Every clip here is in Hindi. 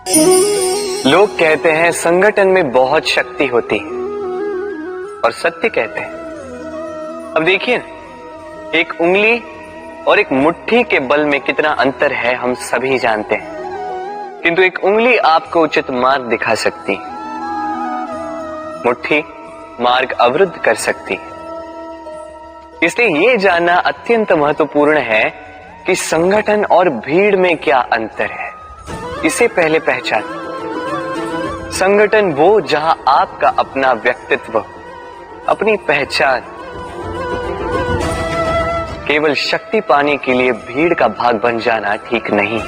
लोग कहते हैं संगठन में बहुत शक्ति होती है और सत्य कहते हैं। अब देखिए, एक उंगली और एक मुट्ठी के बल में कितना अंतर है हम सभी जानते हैं, किंतु एक उंगली आपको उचित मार्ग दिखा सकती है, मुट्ठी मार्ग अवरुद्ध कर सकती है। इसलिए यह जानना अत्यंत महत्वपूर्ण है कि संगठन और भीड़ में क्या अंतर है। इसे पहले पहचान। संगठन वो जहां आपका अपना व्यक्तित्व, अपनी पहचान, केवल शक्ति पाने के लिए भीड़ का भाग बन जाना ठीक नहीं,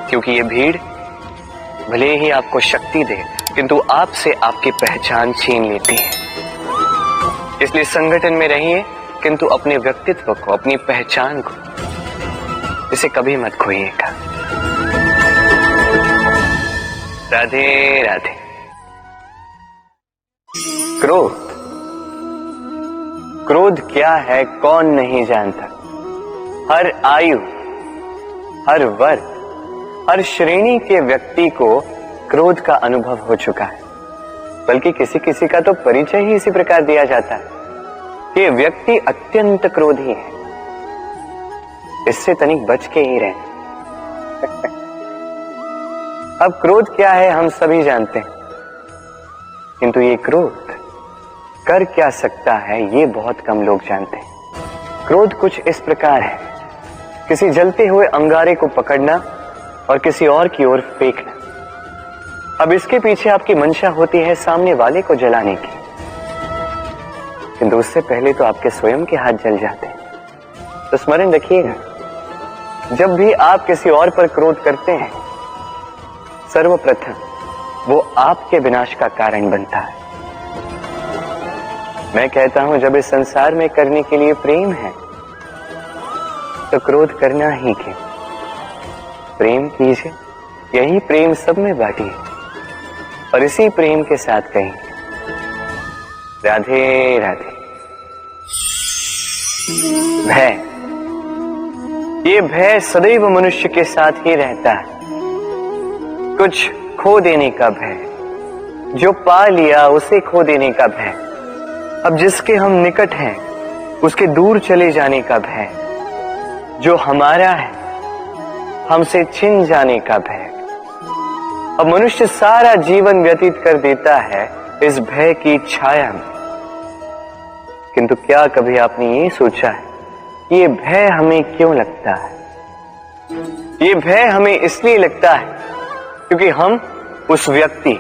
क्योंकि ये भीड़ भले ही आपको शक्ति दे किंतु आपसे आपकी पहचान छीन लेती है। इसलिए संगठन में रहिए किंतु अपने व्यक्तित्व को, अपनी पहचान को, इसे कभी मत खोइएगा। राधे राधे। क्रोध, क्रोध क्या है कौन नहीं जानता। हर आयु, हर वर्ग, हर श्रेणी के व्यक्ति को क्रोध का अनुभव हो चुका है। बल्कि किसी किसी का तो परिचय ही इसी प्रकार दिया जाता है कि ये व्यक्ति अत्यंत क्रोधी है, इससे तनिक बच के ही रहे। अब क्रोध क्या है हम सभी जानते हैं, किंतु ये क्रोध कर क्या सकता है ये बहुत कम लोग जानते हैं। क्रोध कुछ इस प्रकार है, किसी जलते हुए अंगारे को पकड़ना और किसी और की ओर फेंकना। अब इसके पीछे आपकी मंशा होती है सामने वाले को जलाने की, किंतु उससे पहले तो आपके स्वयं के हाथ जल जाते हैं। तो स्मरण रखिएगा, जब भी आप किसी और पर क्रोध करते हैं, सर्वप्रथम वो आपके विनाश का कारण बनता है। मैं कहता हूं, जब इस संसार में करने के लिए प्रेम है तो क्रोध करना ही क्यों। प्रेम कीजिए, यही प्रेम सब में बांटिए और इसी प्रेम के साथ कहेंगे राधे राधे। भय, ये भय सदैव मनुष्य के साथ ही रहता है। कुछ खो देने का भय, जो पा लिया उसे खो देने का भय। अब जिसके हम निकट हैं उसके दूर चले जाने का भय, जो हमारा है हमसे छिन जाने का भय। अब मनुष्य सारा जीवन व्यतीत कर देता है इस भय की छाया में, किंतु क्या कभी आपने ये सोचा है कि ये भय हमें क्यों लगता है। ये भय हमें इसलिए लगता है क्योंकि हम उस व्यक्ति,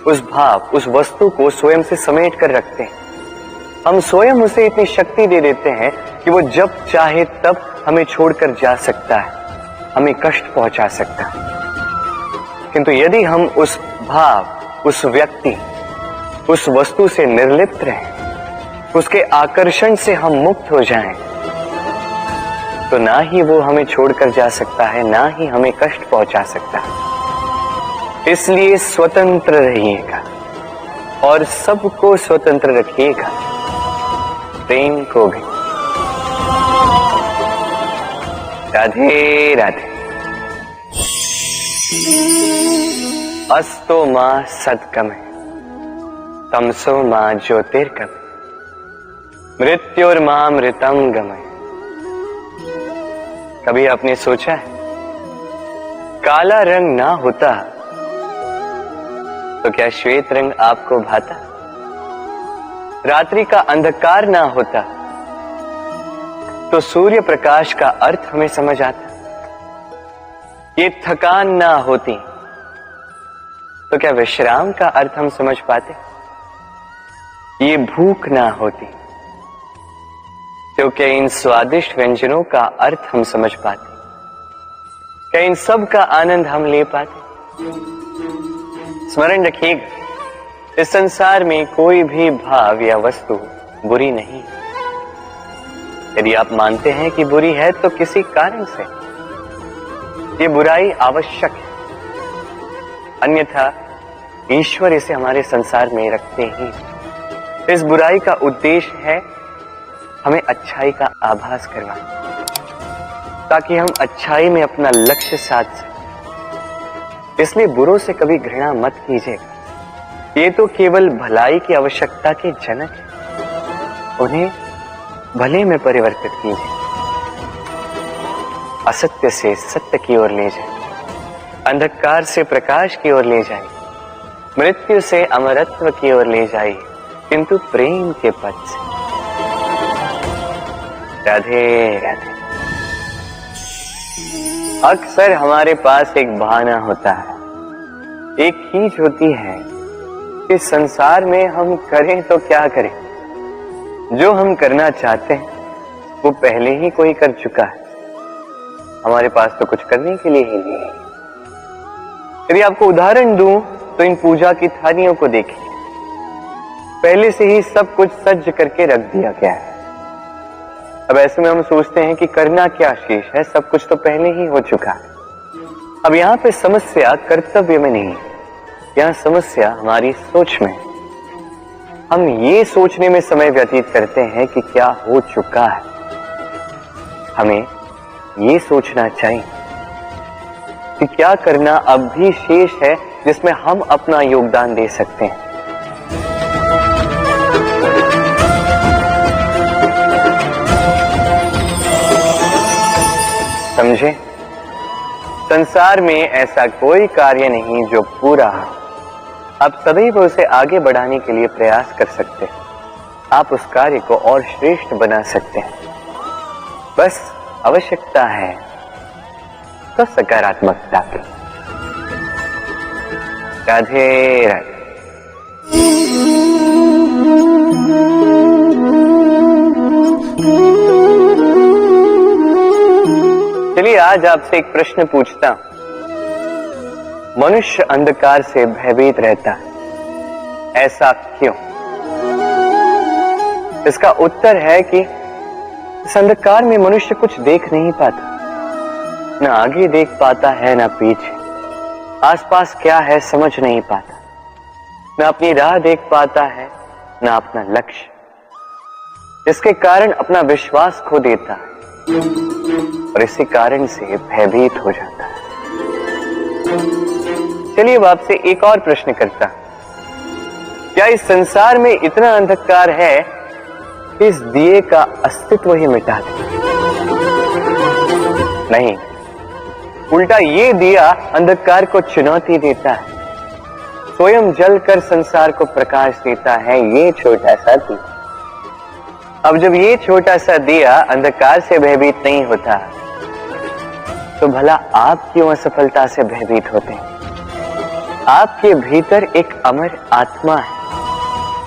उस भाव, उस वस्तु को स्वयं से समेट कर रखते हैं। हम स्वयं उसे इतनी शक्ति दे देते हैं कि वो जब चाहे तब हमें छोड़कर जा सकता है, हमें कष्ट पहुंचा सकता है। किंतु यदि हम उस भाव, उस व्यक्ति, उस वस्तु से निर्लिप्त रहें, उसके आकर्षण से हम मुक्त हो जाएं, तो ना ही वो हमें छोड़कर जा सकता है, ना ही हमें कष्ट पहुंचा सकता है। इसलिए स्वतंत्र रहिएगा और सबको स्वतंत्र रखिएगा, प्रेम को भी। राधे राधे। अस्तो मां सद्गमय, तमसो मां ज्योतिर्गमय, मृत्युर्मां मृतम गमय। कभी आपने सोचा है, काला रंग ना होता तो क्या श्वेत रंग आपको भाता। रात्रि का अंधकार ना होता तो सूर्य प्रकाश का अर्थ हमें समझ आता। ये थकान ना होती तो क्या विश्राम का अर्थ हम समझ पाते। ये भूख ना होती तो क्या इन स्वादिष्ट व्यंजनों का अर्थ हम समझ पाते। क्या इन सब का आनंद हम ले पाते। स्मरण रखिएगा, इस संसार में कोई भी भाव या वस्तु बुरी नहीं। यदि आप मानते हैं कि बुरी है तो किसी कारण से ये बुराई आवश्यक है, अन्यथा ईश्वर इसे हमारे संसार में रखते ही। इस बुराई का उद्देश्य है हमें अच्छाई का आभास करवाना, ताकि हम अच्छाई में अपना लक्ष्य साध सकें। इसलिए बुरों से कभी घृणा मत कीजिए, ये तो केवल भलाई की आवश्यकता के जनक है, उन्हें भले में परिवर्तित कीजिए, असत्य से सत्य की ओर ले जाए, अंधकार से प्रकाश की ओर ले जाए, मृत्यु से अमरत्व की ओर ले जाए, किंतु प्रेम के पथ से। राधे राधे। अक्सर हमारे पास एक बहाना होता है, एक खींच होती है कि संसार में हम करें तो क्या करें, जो हम करना चाहते हैं वो पहले ही कोई कर चुका है, हमारे पास तो कुछ करने के लिए ही नहीं है। यदि आपको उदाहरण दूं तो इन पूजा की थालियों को देखिए, पहले से ही सब कुछ सज्ज करके रख दिया गया है। अब ऐसे में हम सोचते हैं कि करना क्या शेष है, सब कुछ तो पहले ही हो चुका है। अब यहाँ पे समस्या कर्तव्य में नहीं है, यहाँ समस्या हमारी सोच में। हम ये सोचने में समय व्यतीत करते हैं कि क्या हो चुका है। हमें ये सोचना चाहिए कि क्या करना अब भी शेष है जिसमें हम अपना योगदान दे सकते हैं। समझे? संसार में ऐसा कोई कार्य नहीं जो पूरा हो। आप सदैव उसे आगे बढ़ाने के लिए प्रयास कर सकते हैं, आप उस कार्य को और श्रेष्ठ बना सकते हैं। बस आवश्यकता है तो सकारात्मकता की। राधे राधे। चलिए आज आपसे एक प्रश्न पूछता हूं। मनुष्य अंधकार से भयभीत रहता है, ऐसा क्यों? इसका उत्तर है कि इस अंधकार में मनुष्य कुछ देख नहीं पाता, न आगे देख पाता है न पीछे, आसपास क्या है समझ नहीं पाता, न अपनी राह देख पाता है न अपना लक्ष्य, इसके कारण अपना विश्वास खो देता है और इसी कारण से भयभीत हो जाता है। चलिए अब आपसे एक और प्रश्न करता हूं। क्या इस संसार में इतना अंधकार है कि इस दिए का अस्तित्व ही मिटा दे? नहीं, उल्टा ये दिया अंधकार को चुनौती देता है, स्वयं जलकर संसार को प्रकाश देता है ये छोटा सा दिया। अब जब ये छोटा सा दिया अंधकार से भयभीत नहीं होता, तो भला आप क्यों असफलता से भयभीत होते हैं? आपके भीतर एक अमर आत्मा है,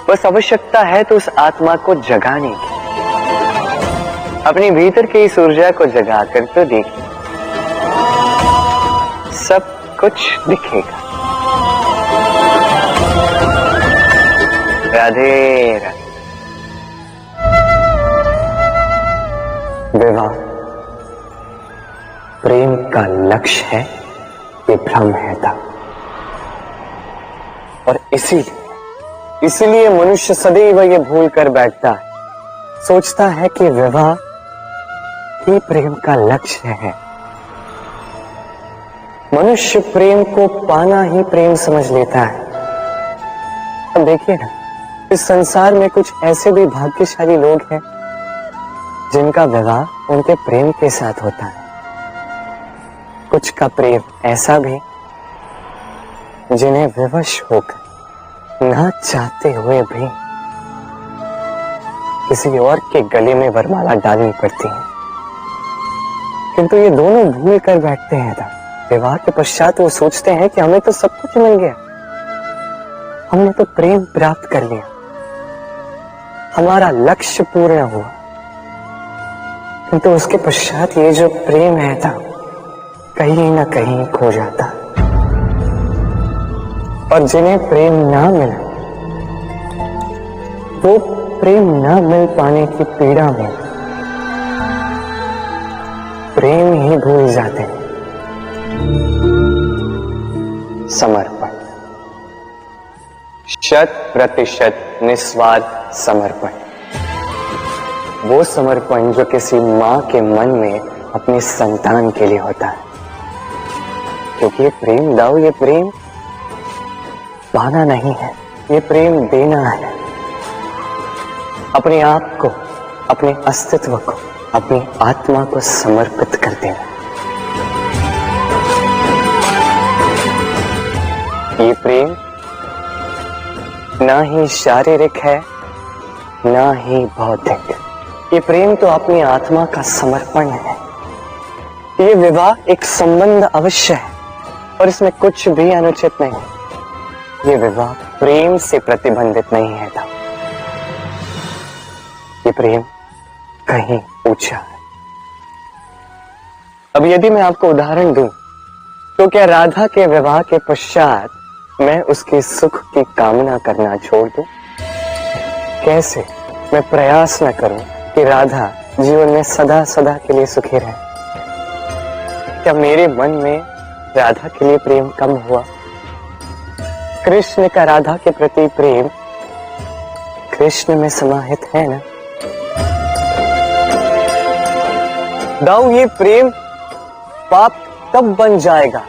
बस आवश्यकता है तो उस आत्मा को जगाने की। अपने भीतर की इस ऊर्जा को जगाकर तो देखिए, सब कुछ दिखेगा। राधे राधे। विवाह प्रेम का लक्ष्य है, ये भ्रम है था। और इसीलिए मनुष्य सदैव ये भूल कर बैठता है, सोचता है कि विवाह ही प्रेम का लक्ष्य है। मनुष्य प्रेम को पाना ही प्रेम समझ लेता है। अब देखिए ना, इस संसार में कुछ ऐसे भी भाग्यशाली लोग हैं जिनका विवाह उनके प्रेम के साथ होता है। कुछ का प्रेम ऐसा भी जिन्हें विवश होकर ना चाहते हुए भी किसी और के गले में वरमाला डालनी पड़ती है। किंतु ये दोनों भूल कर बैठते हैं था। विवाह के पश्चात वो सोचते हैं कि हमें तो सब कुछ मिल गया, हमने तो प्रेम प्राप्त कर लिया, हमारा लक्ष्य पूर्ण हुआ। किंतु उसके पश्चात ये जो प्रेम है था कहीं ना कहीं खो जाता। और जिन्हें प्रेम ना मिला वो प्रेम ना मिल पाने की पीड़ा में प्रेम ही भूल जाते हैं। समर्पण, 100% निस्वार्थ समर्पण, वो समर्पण जो किसी मां के मन में अपने संतान के लिए होता है। क्योंकि ये प्रेम दाऊ, ये प्रेम पाना नहीं है, ये प्रेम देना है। अपने आप को, अपने अस्तित्व को, अपनी आत्मा को समर्पित कर देना। ये प्रेम ना ही शारीरिक है, ना ही भौतिक। ये प्रेम तो अपनी आत्मा का समर्पण है। ये विवाह एक संबंध अवश्य है और इसमें कुछ भी अनुचित नहीं है। ये विवाह प्रेम से प्रतिबंधित नहीं है। ये प्रेम कहीं ऊंचा है। अब यदि मैं आपको उदाहरण दूं, तो क्या राधा के विवाह के पश्चात मैं उसके सुख की कामना करना छोड़ दूं? कैसे मैं प्रयास न करूं कि राधा जीवन में सदा सदा के लिए सुखी रहे? क्या मेरे मन में राधा के लिए प्रेम कम हुआ? कृष्ण का राधा के प्रति प्रेम कृष्ण में समाहित है ना? दाऊ, ये प्रेम पाप तब बन जाएगा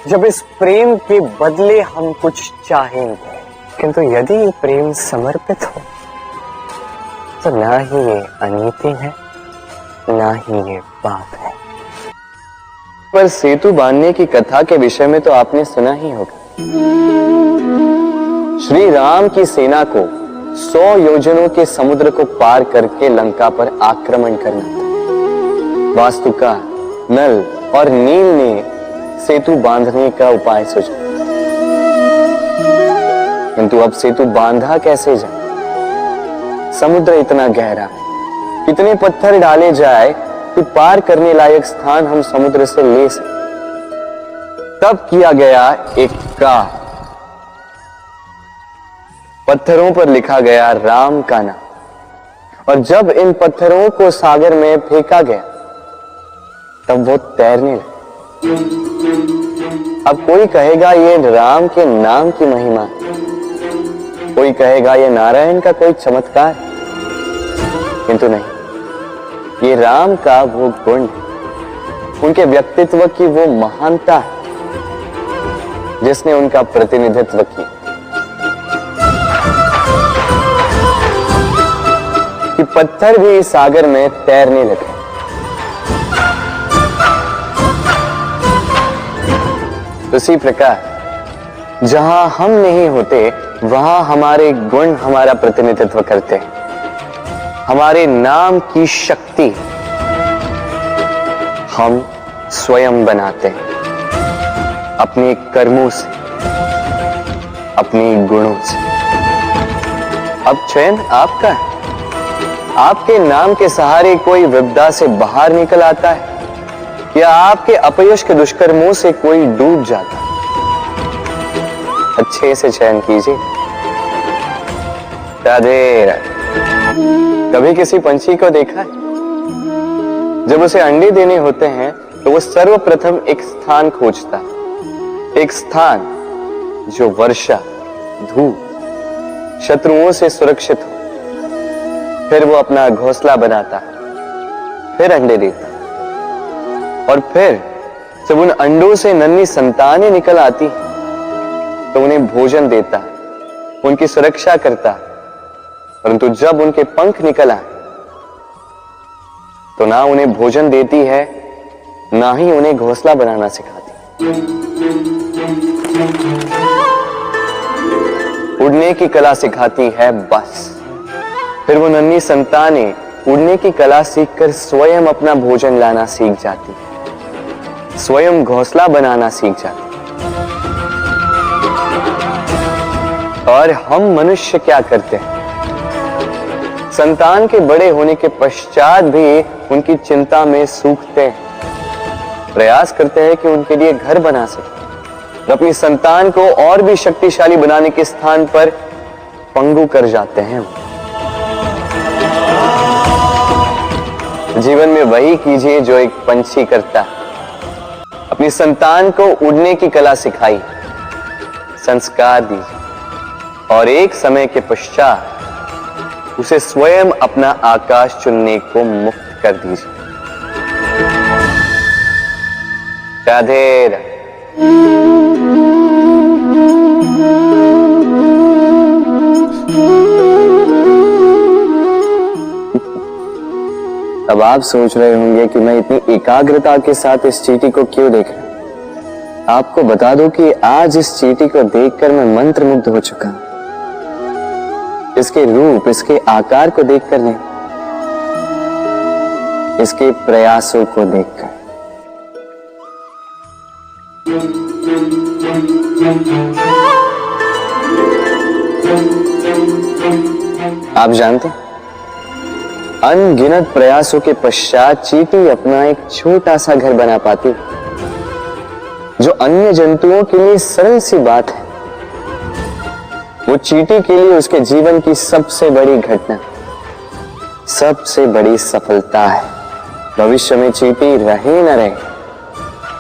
जब इस प्रेम के बदले हम कुछ चाहेंगे। किंतु यदि ये प्रेम समर्पित हो तो ना ही ये अनीति है, ना ही ये पाप है। पर सेतु बांधने की कथा के विषय में तो आपने सुना ही होगा। श्री राम की सेना को 100 योजनों के समुद्र को पार करके लंका पर आक्रमण करना था। वास्तुका, नल और नील ने सेतु बांधने का उपाय सोचा, किंतु अब सेतु बांधा कैसे जाए? समुद्र इतना गहरा है, कितने पत्थर डाले जाए कि पार करने लायक स्थान हम समुद्र से ले सके। तब किया गया एक काम, पत्थरों पर लिखा गया राम का नाम, और जब इन पत्थरों को सागर में फेंका गया तब वो तैरने लगे। अब कोई कहेगा ये राम के नाम की महिमा है, कोई कहेगा ये नारायण का कोई चमत्कार, किंतु नहीं, ये राम का वो गुण है, उनके व्यक्तित्व की वो महानता है जिसने उनका प्रतिनिधित्व किया। कि पत्थर भी सागर में तैरने लगे। उसी प्रकार जहां हम नहीं होते वहां हमारे गुण हमारा प्रतिनिधित्व करते हैं। हमारे नाम की शक्ति हम स्वयं बनाते हैं, अपने कर्मों से, अपने गुणों से। अब चयन आपका है। आपके नाम के सहारे कोई विपदा से बाहर निकल आता है या आपके अपयश के दुष्कर्मों से कोई डूब जाता है। अच्छे से चयन कीजिए। राधे राधे। कभी किसी पंछी को देखा है? जब उसे अंडे देने होते हैं तो वो सर्वप्रथम एक स्थान खोजता है, एक स्थान जो वर्षा, धूप, शत्रुओं से सुरक्षित हो। फिर वो अपना घोंसला बनाता है, फिर अंडे देता है, और फिर जब उन अंडों से नन्ही संतानें निकल आती हैं तो उन्हें भोजन देता है, उनकी सुरक्षा करता है। परंतु जब उनके पंख निकल आए तो ना उन्हें भोजन देती है, ना ही उन्हें घोंसला बनाना सिखाती। उड़ने की कला सिखाती है बस। फिर वो नन्ही संतानें उड़ने की कला सीखकर स्वयं अपना भोजन लाना सीख जाती, स्वयं घोंसला बनाना सीख जाती। और हम मनुष्य क्या करते हैं? संतान के बड़े होने के पश्चात भी उनकी चिंता में सूखते हैं, प्रयास करते हैं कि उनके लिए घर बना सके, अपनी संतान को और भी शक्तिशाली बनाने के स्थान पर पंगु कर जाते हैं। जीवन में वही कीजिए जो एक पंछी करता है। अपनी संतान को उड़ने की कला सिखाई, संस्कार दीजिए और एक समय के पश्चात उसे स्वयं अपना आकाश चुनने को मुक्त कर दीजिए। राधे राधे। अब आप सोच रहे होंगे कि मैं इतनी एकाग्रता के साथ इस चींटी को क्यों देख रहा हूं। आपको बता दूं कि आज इस चींटी को देखकर मैं मंत्रमुग्ध हो चुका हूं। इसके रूप, इसके आकार को देखकर नहीं, इसके प्रयासों को देखकर। आप जानते हैं, अनगिनत प्रयासों के पश्चात चींटी अपना एक छोटा सा घर बना पाती है, जो अन्य जंतुओं के लिए सरल सी बात है। वो चींटी के लिए उसके जीवन की सबसे बड़ी घटना, सबसे बड़ी सफलता है। भविष्य में चींटी रहे न रहे,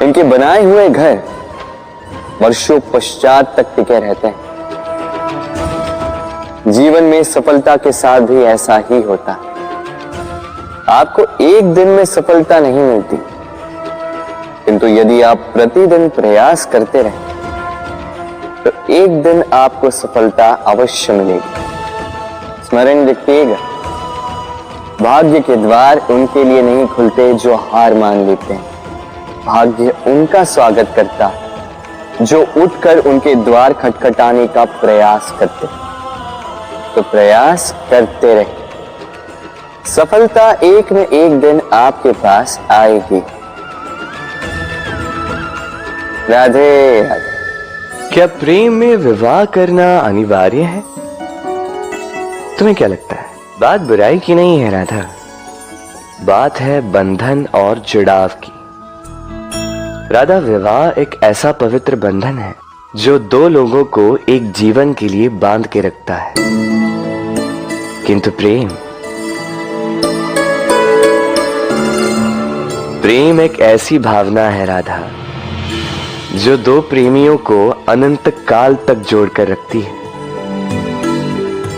इनके बनाए हुए घर वर्षों पश्चात तक टिके रहते हैं। जीवन में सफलता के साथ भी ऐसा ही होता है। आपको एक दिन में सफलता नहीं मिलती, किंतु यदि आप प्रतिदिन प्रयास करते रहे तो एक दिन आपको सफलता अवश्य मिलेगी। स्मरण रखिएगा, भाग्य के द्वार उनके लिए नहीं खुलते जो हार मान लेते हैं। भाग्य उनका स्वागत करता है जो उठकर उनके द्वार खटखटाने का प्रयास करते। तो प्रयास करते रहे, सफलता एक न एक दिन आपके पास आएगी। राधे राधे। क्या प्रेम में विवाह करना अनिवार्य है? तुम्हें क्या लगता है? बात बुराई की नहीं है राधा, बात है बंधन और जुड़ाव की। राधा, विवाह एक ऐसा पवित्र बंधन है जो दो लोगों को एक जीवन के लिए बांध के रखता है। किंतु प्रेम एक ऐसी भावना है राधा, जो दो प्रेमियों को अनंत काल तक जोड़कर रखती है।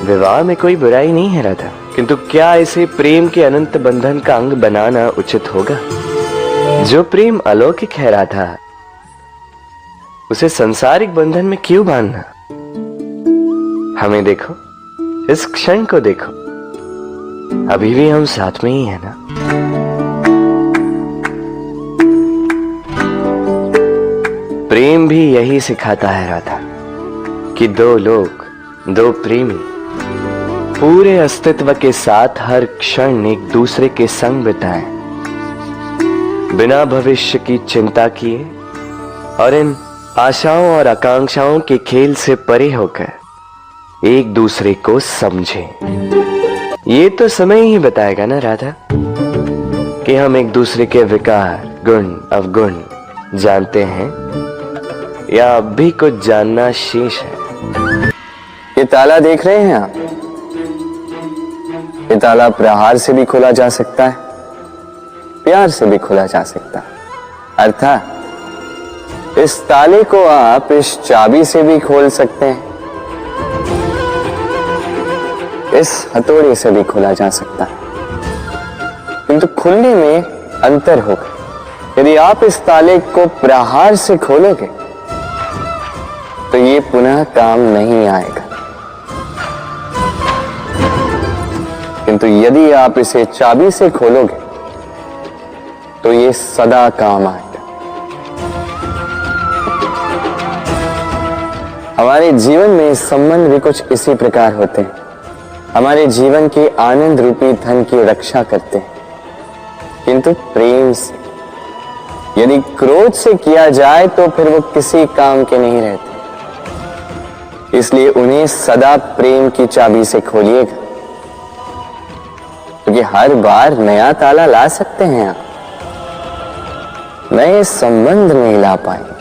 विवाह में कोई बुराई नहीं है राधा, किंतु क्या इसे प्रेम के अनंत बंधन का अंग बनाना उचित होगा? जो प्रेम अलौकिक है राधा, उसे संसारिक बंधन में क्यों बांधना? हमें देखो, इस क्षण को देखो, अभी भी हम साथ में ही है ना। प्रेम भी यही सिखाता है राधा कि दो लोग, दो प्रेमी पूरे अस्तित्व के साथ हर क्षण एक दूसरे के संग बिताएं, बिना भविष्य की चिंता किए और इन आशाओं और आकांक्षाओं के खेल से परे होकर एक दूसरे को समझें। ये तो समय ही बताएगा ना राधा कि हम एक दूसरे के विकार, गुण, अवगुण जानते हैं या अब भी कुछ जानना शेष है। ये ताला देख रहे हैं आप? ये ताला प्रहार से भी खोला जा सकता है, प्यार से भी खोला जा सकता है। अर्थात इस ताले को आप इस चाबी से भी खोल सकते हैं, इस हथौड़े से भी खोला जा सकता है, किंतु खुलने में अंतर होगा। यदि आप इस ताले को प्रहार से खोलोगे तो ये पुनः काम नहीं आएगा, किंतु यदि आप इसे चाबी से खोलोगे तो ये सदा काम आएगा। हमारे जीवन में संबंध भी कुछ इसी प्रकार होते हैं। हमारे जीवन के आनंद रूपी धन की रक्षा करते हैं, किंतु प्रेम से। यदि क्रोध से किया जाए तो फिर वो किसी काम के नहीं रहते। इसलिए उन्हें सदा प्रेम की चाबी से खोलिएगा, क्योंकि हर बार नया ताला ला सकते हैं आप, नए संबंध नहीं ला पाएंगे।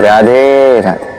राधे राधे।